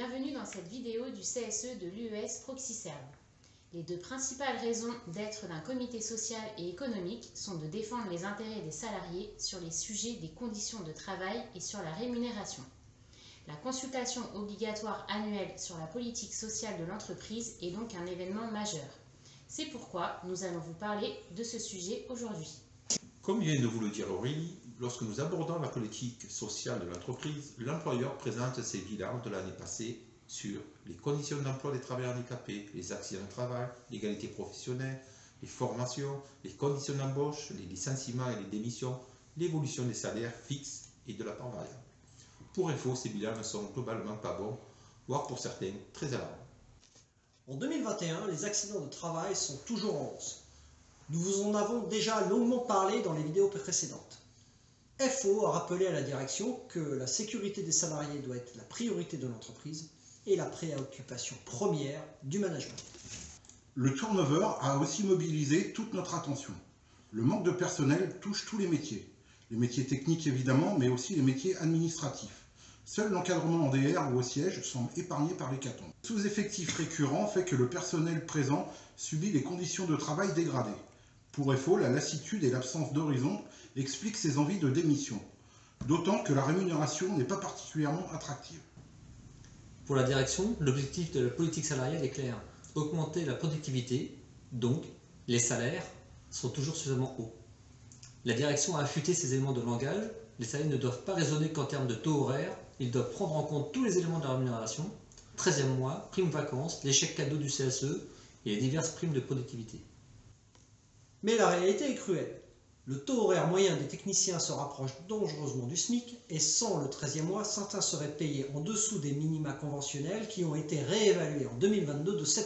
bienvenue dans cette vidéo du CSE de l'UES Proxiserve. Les deux principales raisons d'être d'un comité social et économique sont de défendre les intérêts des salariés sur les sujets des conditions de travail et sur la rémunération. La consultation obligatoire annuelle sur la politique sociale de l'entreprise est donc un événement majeur. C'est pourquoi nous allons vous parler de ce sujet aujourd'hui. Comme vient de vous le dire Aurélie, lorsque nous abordons la politique sociale de l'entreprise, l'employeur présente ses bilans de l'année passée sur les conditions d'emploi des travailleurs handicapés, les accidents de travail, l'égalité professionnelle, les formations, les conditions d'embauche, les licenciements et les démissions, l'évolution des salaires fixes et de la part variable. Pour info, ces bilans ne sont globalement pas bons, voire pour certains très alarmants. En 2021, les accidents de travail sont toujours en hausse. Nous vous en avons déjà longuement parlé dans les vidéos précédentes. FO a rappelé à la direction que la sécurité des salariés doit être la priorité de l'entreprise et la préoccupation première du management. Le turnover a aussi mobilisé toute notre attention. Le manque de personnel touche tous les métiers techniques évidemment, mais aussi les métiers administratifs. Seul l'encadrement en DR ou au siège semble épargné par l'hécatombe. Le sous-effectif récurrent fait que le personnel présent subit les conditions de travail dégradées. Pour FO, la lassitude et l'absence d'horizon expliquent ses envies de démission, d'autant que la rémunération n'est pas particulièrement attractive. Pour la direction, l'objectif de la politique salariale est clair. Augmenter la productivité, donc les salaires sont toujours suffisamment hauts. La direction a affûté ces éléments de langage. Les salariés ne doivent pas raisonner qu'en termes de taux horaires, ils doivent prendre en compte tous les éléments de la rémunération, 13e mois, prime vacances, les chèques cadeaux du CSE et les diverses primes de productivité. Mais la réalité est cruelle. Le taux horaire moyen des techniciens se rapproche dangereusement du SMIC et sans le 13e mois, certains seraient payés en dessous des minima conventionnels qui ont été réévalués en 2022 de 7%.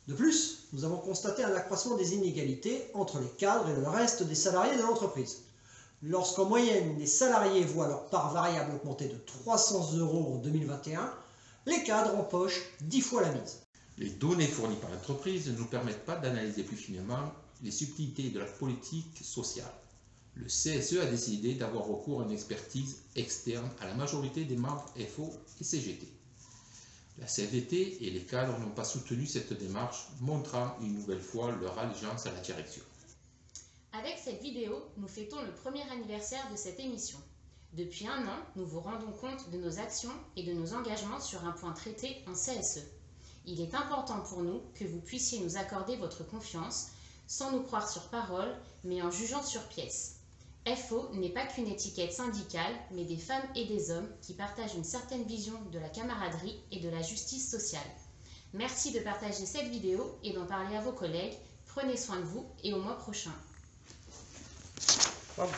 De plus, nous avons constaté un accroissement des inégalités entre les cadres et le reste des salariés de l'entreprise. Lorsqu'en moyenne, les salariés voient leur part variable augmenter de 300 € en 2021, les cadres empochent 10 fois la mise. Les données fournies par l'entreprise ne nous permettent pas d'analyser plus finement les subtilités de la politique sociale. Le CSE a décidé d'avoir recours à une expertise externe à la majorité des membres FO et CGT. La CFDT et les cadres n'ont pas soutenu cette démarche, montrant une nouvelle fois leur allégeance à la direction. Avec cette vidéo, nous fêtons le premier anniversaire de cette émission. Depuis un an, nous vous rendons compte de nos actions et de nos engagements sur un point traité en CSE. Il est important pour nous que vous puissiez nous accorder votre confiance, sans nous croire sur parole, mais en jugeant sur pièce. FO n'est pas qu'une étiquette syndicale, mais des femmes et des hommes qui partagent une certaine vision de la camaraderie et de la justice sociale. Merci de partager cette vidéo et d'en parler à vos collègues. Prenez soin de vous et au mois prochain. Bravo.